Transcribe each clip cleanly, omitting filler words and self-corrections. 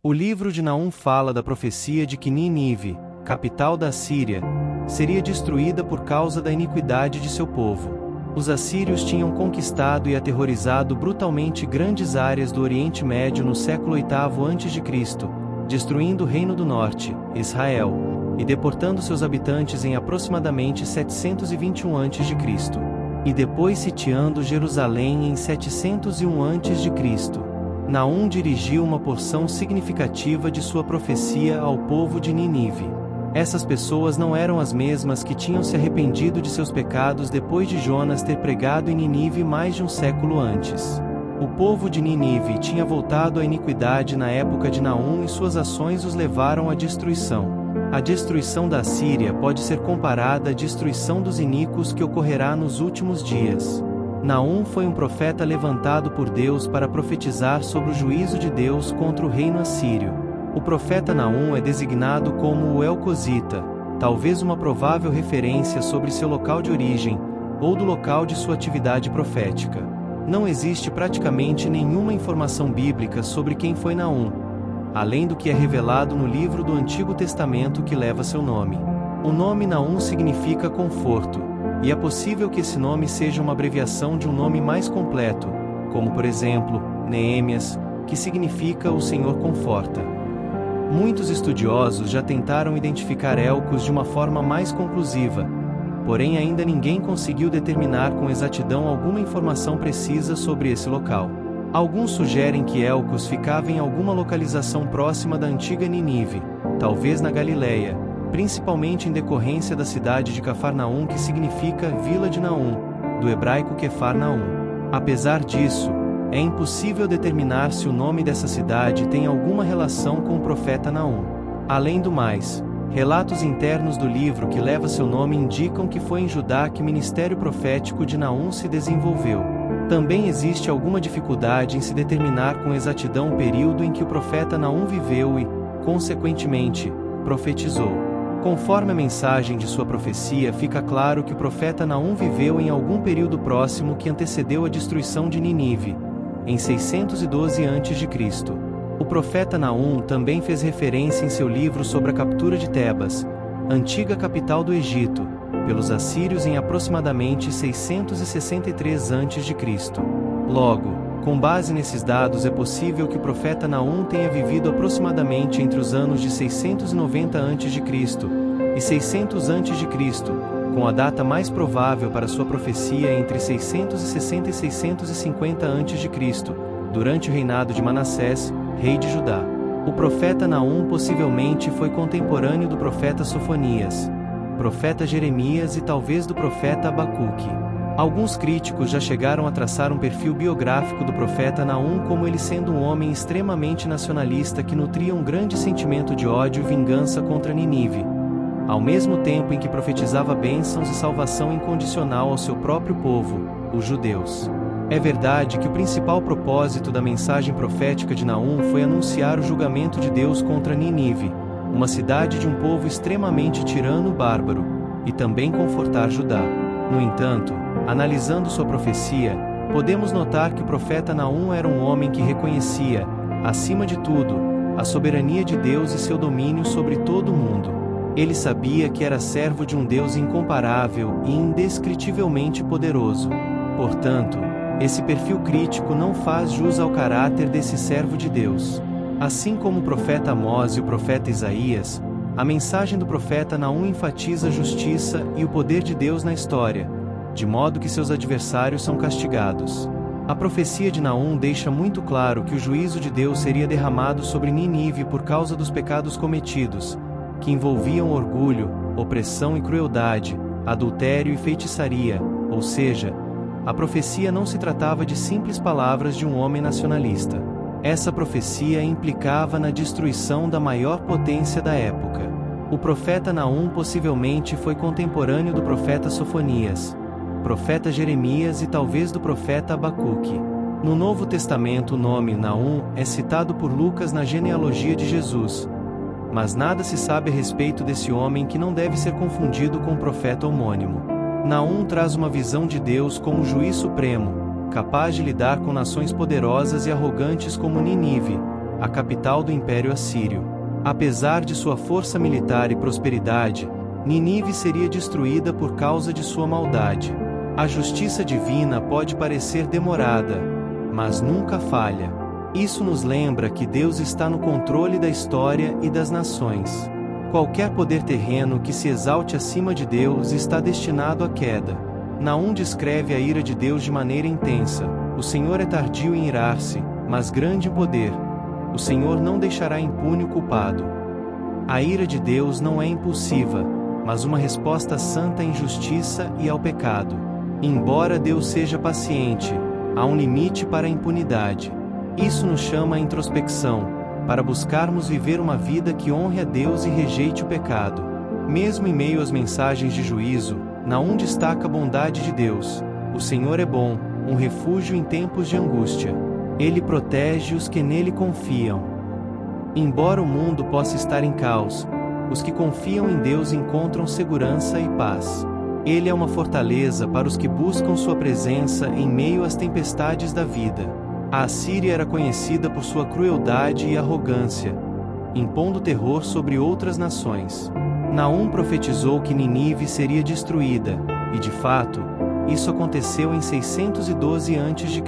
O livro de Naum fala da profecia de que Nínive, capital da Assíria, seria destruída por causa da iniquidade de seu povo. Os assírios tinham conquistado e aterrorizado brutalmente grandes áreas do Oriente Médio no século VIII a.C., destruindo o Reino do Norte, Israel, e deportando seus habitantes em aproximadamente 721 a.C., e depois sitiando Jerusalém em 701 a.C. Naum dirigiu uma porção significativa de sua profecia ao povo de Nínive. Essas pessoas não eram as mesmas que tinham se arrependido de seus pecados depois de Jonas ter pregado em Nínive mais de um século antes. O povo de Nínive tinha voltado à iniquidade na época de Naum e suas ações os levaram à destruição. A destruição da Assíria pode ser comparada à destruição dos iníquos que ocorrerá nos últimos dias. Naum foi um profeta levantado por Deus para profetizar sobre o juízo de Deus contra o reino assírio. O profeta Naum é designado como o Elcosita, talvez uma provável referência sobre seu local de origem, ou do local de sua atividade profética. Não existe praticamente nenhuma informação bíblica sobre quem foi Naum, além do que é revelado no livro do Antigo Testamento que leva seu nome. O nome Naum significa conforto, e é possível que esse nome seja uma abreviação de um nome mais completo, como por exemplo, Neemias, que significa o Senhor conforta. Muitos estudiosos já tentaram identificar Elcos de uma forma mais conclusiva, porém ainda ninguém conseguiu determinar com exatidão alguma informação precisa sobre esse local. Alguns sugerem que Elcos ficava em alguma localização próxima da antiga Nínive, talvez na Galileia, principalmente em decorrência da cidade de Cafarnaum, que significa Vila de Naum, do hebraico Quefarnaum. Apesar disso, é impossível determinar se o nome dessa cidade tem alguma relação com o profeta Naum. Além do mais, relatos internos do livro que leva seu nome indicam que foi em Judá que o ministério profético de Naum se desenvolveu. Também existe alguma dificuldade em se determinar com exatidão o período em que o profeta Naum viveu e, consequentemente, profetizou. Conforme a mensagem de sua profecia, fica claro que o profeta Naum viveu em algum período próximo que antecedeu a destruição de Nínive, em 612 a.C. O profeta Naum também fez referência em seu livro sobre a captura de Tebas, antiga capital do Egito, pelos assírios em aproximadamente 663 a.C. Logo, com base nesses dados é possível que o profeta Naum tenha vivido aproximadamente entre os anos de 690 a.C. e 600 a.C., com a data mais provável para sua profecia entre 660 e 650 a.C., durante o reinado de Manassés, rei de Judá. O profeta Naum possivelmente foi contemporâneo do profeta Sofonias, profeta Jeremias e talvez do profeta Abacuque. Alguns críticos já chegaram a traçar um perfil biográfico do profeta Naum como ele sendo um homem extremamente nacionalista que nutria um grande sentimento de ódio e vingança contra Nínive, ao mesmo tempo em que profetizava bênçãos e salvação incondicional ao seu próprio povo, os judeus. É verdade que o principal propósito da mensagem profética de Naum foi anunciar o julgamento de Deus contra Nínive, uma cidade de um povo extremamente tirano e bárbaro, e também confortar Judá. No entanto, analisando sua profecia, podemos notar que o profeta Naum era um homem que reconhecia, acima de tudo, a soberania de Deus e seu domínio sobre todo o mundo. Ele sabia que era servo de um Deus incomparável e indescritivelmente poderoso. Portanto, esse perfil crítico não faz jus ao caráter desse servo de Deus. Assim como o profeta Amós e o profeta Isaías, a mensagem do profeta Naum enfatiza a justiça e o poder de Deus na história, de modo que seus adversários são castigados. A profecia de Naum deixa muito claro que o juízo de Deus seria derramado sobre Nínive por causa dos pecados cometidos, que envolviam orgulho, opressão e crueldade, adultério e feitiçaria, ou seja, a profecia não se tratava de simples palavras de um homem nacionalista. Essa profecia implicava na destruição da maior potência da época. O profeta Naum possivelmente foi contemporâneo do profeta Sofonias, profeta Jeremias e talvez do profeta Abacuque. No Novo Testamento o nome Naum é citado por Lucas na genealogia de Jesus, mas nada se sabe a respeito desse homem que não deve ser confundido com o profeta homônimo. Naum traz uma visão de Deus como juiz supremo, capaz de lidar com nações poderosas e arrogantes como Nínive, a capital do Império Assírio. Apesar de sua força militar e prosperidade, Nínive seria destruída por causa de sua maldade. A justiça divina pode parecer demorada, mas nunca falha. Isso nos lembra que Deus está no controle da história e das nações. Qualquer poder terreno que se exalte acima de Deus está destinado à queda. Naum descreve a ira de Deus de maneira intensa. O Senhor é tardio em irar-se, mas grande em poder. O Senhor não deixará impune o culpado. A ira de Deus não é impulsiva, mas uma resposta santa à injustiça e ao pecado. Embora Deus seja paciente, há um limite para a impunidade. Isso nos chama à introspecção, para buscarmos viver uma vida que honre a Deus e rejeite o pecado. Mesmo em meio às mensagens de juízo, Naum destaca a bondade de Deus. O Senhor é bom, um refúgio em tempos de angústia. Ele protege os que nele confiam. Embora o mundo possa estar em caos, os que confiam em Deus encontram segurança e paz. Ele é uma fortaleza para os que buscam sua presença em meio às tempestades da vida. A Assíria era conhecida por sua crueldade e arrogância, impondo terror sobre outras nações. Naum profetizou que Nínive seria destruída, e de fato, isso aconteceu em 612 a.C.,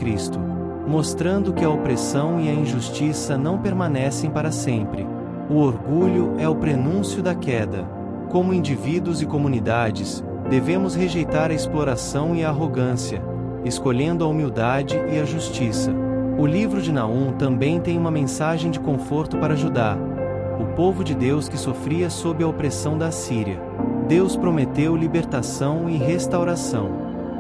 mostrando que a opressão e a injustiça não permanecem para sempre. O orgulho é o prenúncio da queda. Como indivíduos e comunidades, devemos rejeitar a exploração e a arrogância, escolhendo a humildade e a justiça. O livro de Naum também tem uma mensagem de conforto para Judá, o povo de Deus que sofria sob a opressão da Assíria. Deus prometeu libertação e restauração.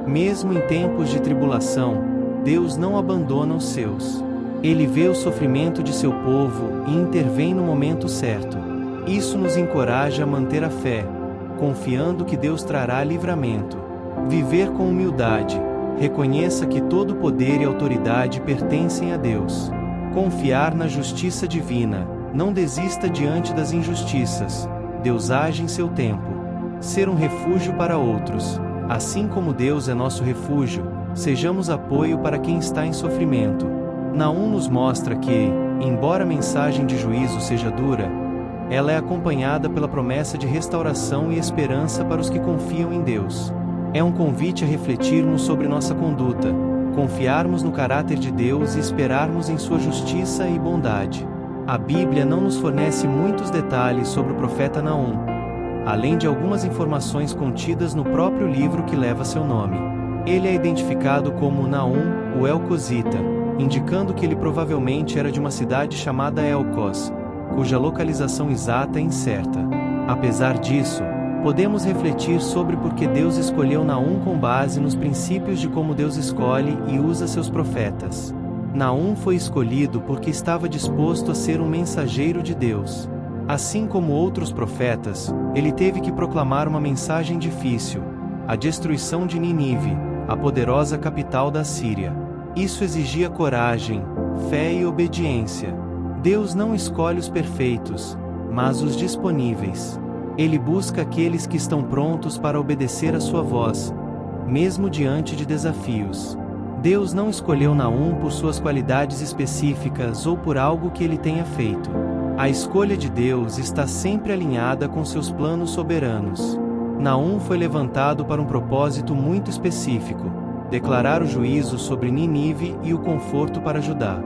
Mesmo em tempos de tribulação, Deus não abandona os seus. Ele vê o sofrimento de seu povo e intervém no momento certo. Isso nos encoraja a manter a fé, confiando que Deus trará livramento. Viver com humildade. Reconheça que todo poder e autoridade pertencem a Deus. Confiar na justiça divina. Não desista diante das injustiças. Deus age em seu tempo. Ser um refúgio para outros. Assim como Deus é nosso refúgio, sejamos apoio para quem está em sofrimento. Naum nos mostra que, embora a mensagem de juízo seja dura, ela é acompanhada pela promessa de restauração e esperança para os que confiam em Deus. É um convite a refletirmos sobre nossa conduta, confiarmos no caráter de Deus e esperarmos em sua justiça e bondade. A Bíblia não nos fornece muitos detalhes sobre o profeta Naum, além de algumas informações contidas no próprio livro que leva seu nome. Ele é identificado como Naum, o Elcosita, indicando que ele provavelmente era de uma cidade chamada Elcos, cuja localização exata é incerta. Apesar disso, podemos refletir sobre por que Deus escolheu Naum com base nos princípios de como Deus escolhe e usa seus profetas. Naum foi escolhido porque estava disposto a ser um mensageiro de Deus. Assim como outros profetas, ele teve que proclamar uma mensagem difícil: a destruição de Nínive, a poderosa capital da Síria. Isso exigia coragem, fé e obediência. Deus não escolhe os perfeitos, mas os disponíveis. Ele busca aqueles que estão prontos para obedecer a sua voz, mesmo diante de desafios. Deus não escolheu Naum por suas qualidades específicas ou por algo que ele tenha feito. A escolha de Deus está sempre alinhada com seus planos soberanos. Naum foi levantado para um propósito muito específico: declarar o juízo sobre Nínive e o conforto para Judá.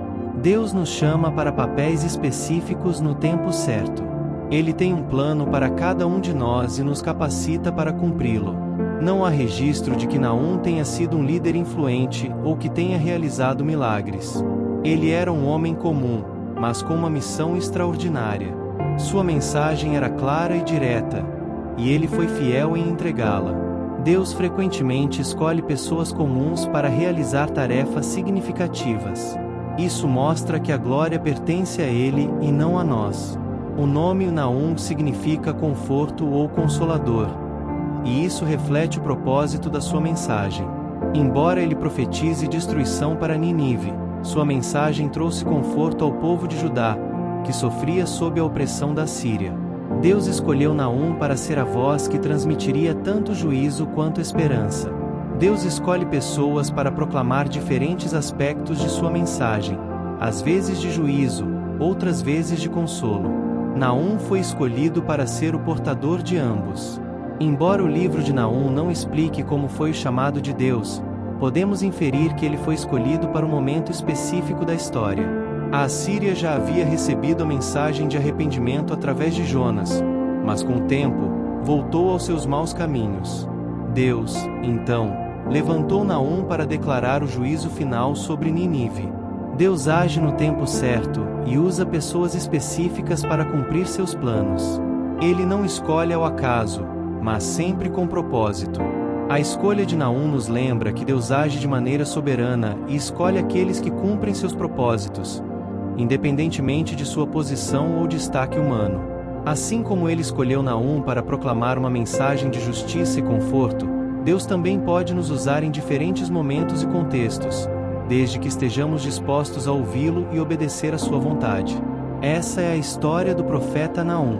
Deus nos chama para papéis específicos no tempo certo. Ele tem um plano para cada um de nós e nos capacita para cumpri-lo. Não há registro de que Naum tenha sido um líder influente ou que tenha realizado milagres. Ele era um homem comum, mas com uma missão extraordinária. Sua mensagem era clara e direta, e ele foi fiel em entregá-la. Deus frequentemente escolhe pessoas comuns para realizar tarefas significativas. Isso mostra que a glória pertence a Ele e não a nós. O nome Naum significa conforto ou consolador, e isso reflete o propósito da sua mensagem. Embora ele profetize destruição para Nínive, sua mensagem trouxe conforto ao povo de Judá, que sofria sob a opressão da Síria. Deus escolheu Naum para ser a voz que transmitiria tanto juízo quanto esperança. Deus escolhe pessoas para proclamar diferentes aspectos de sua mensagem, às vezes de juízo, outras vezes de consolo. Naum foi escolhido para ser o portador de ambos. Embora o livro de Naum não explique como foi o chamado de Deus, podemos inferir que ele foi escolhido para um momento específico da história. A Assíria já havia recebido a mensagem de arrependimento através de Jonas, mas com o tempo, voltou aos seus maus caminhos. Deus, então, levantou Naum para declarar o juízo final sobre Nínive. Deus age no tempo certo e usa pessoas específicas para cumprir seus planos. Ele não escolhe ao acaso, mas sempre com propósito. A escolha de Naum nos lembra que Deus age de maneira soberana e escolhe aqueles que cumprem seus propósitos, independentemente de sua posição ou destaque humano. Assim como ele escolheu Naum para proclamar uma mensagem de justiça e conforto, Deus também pode nos usar em diferentes momentos e contextos, desde que estejamos dispostos a ouvi-lo e obedecer à sua vontade. Essa é a história do profeta Naum.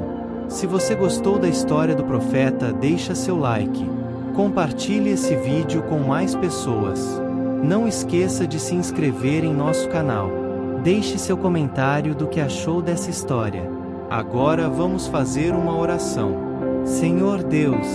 Se você gostou da história do profeta, deixa seu like. Compartilhe esse vídeo com mais pessoas. Não esqueça de se inscrever em nosso canal. Deixe seu comentário do que achou dessa história. Agora vamos fazer uma oração. Senhor Deus,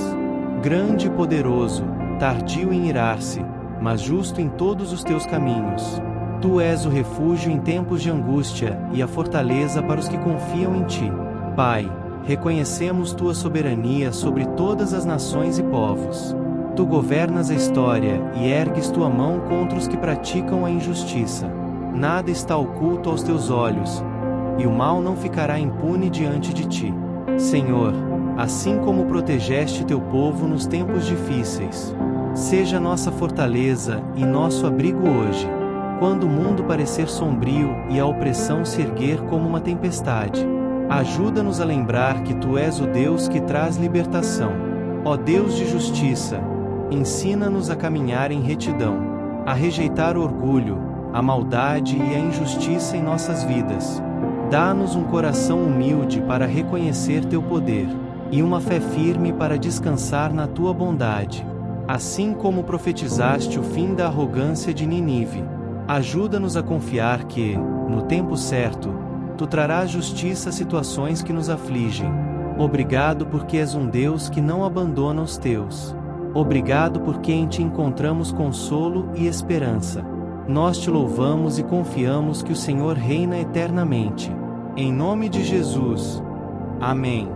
grande e poderoso, tardio em irar-se, mas justo em todos os teus caminhos. Tu és o refúgio em tempos de angústia e a fortaleza para os que confiam em ti. Pai, reconhecemos tua soberania sobre todas as nações e povos. Tu governas a história e ergues tua mão contra os que praticam a injustiça. Nada está oculto aos teus olhos, e o mal não ficará impune diante de ti. Senhor, assim como protegeste teu povo nos tempos difíceis, seja nossa fortaleza e nosso abrigo hoje, quando o mundo parecer sombrio e a opressão se erguer como uma tempestade. Ajuda-nos a lembrar que Tu és o Deus que traz libertação. Ó Deus de justiça, ensina-nos a caminhar em retidão, a rejeitar o orgulho, a maldade e a injustiça em nossas vidas. Dá-nos um coração humilde para reconhecer Teu poder, e uma fé firme para descansar na Tua bondade. Assim como profetizaste o fim da arrogância de Nínive, ajuda-nos a confiar que, no tempo certo, Tu trarás justiça a situações que nos afligem. Obrigado porque és um Deus que não abandona os teus. Obrigado porque em Ti encontramos consolo e esperança. Nós Te louvamos e confiamos que o Senhor reina eternamente. Em nome de Jesus. Amém.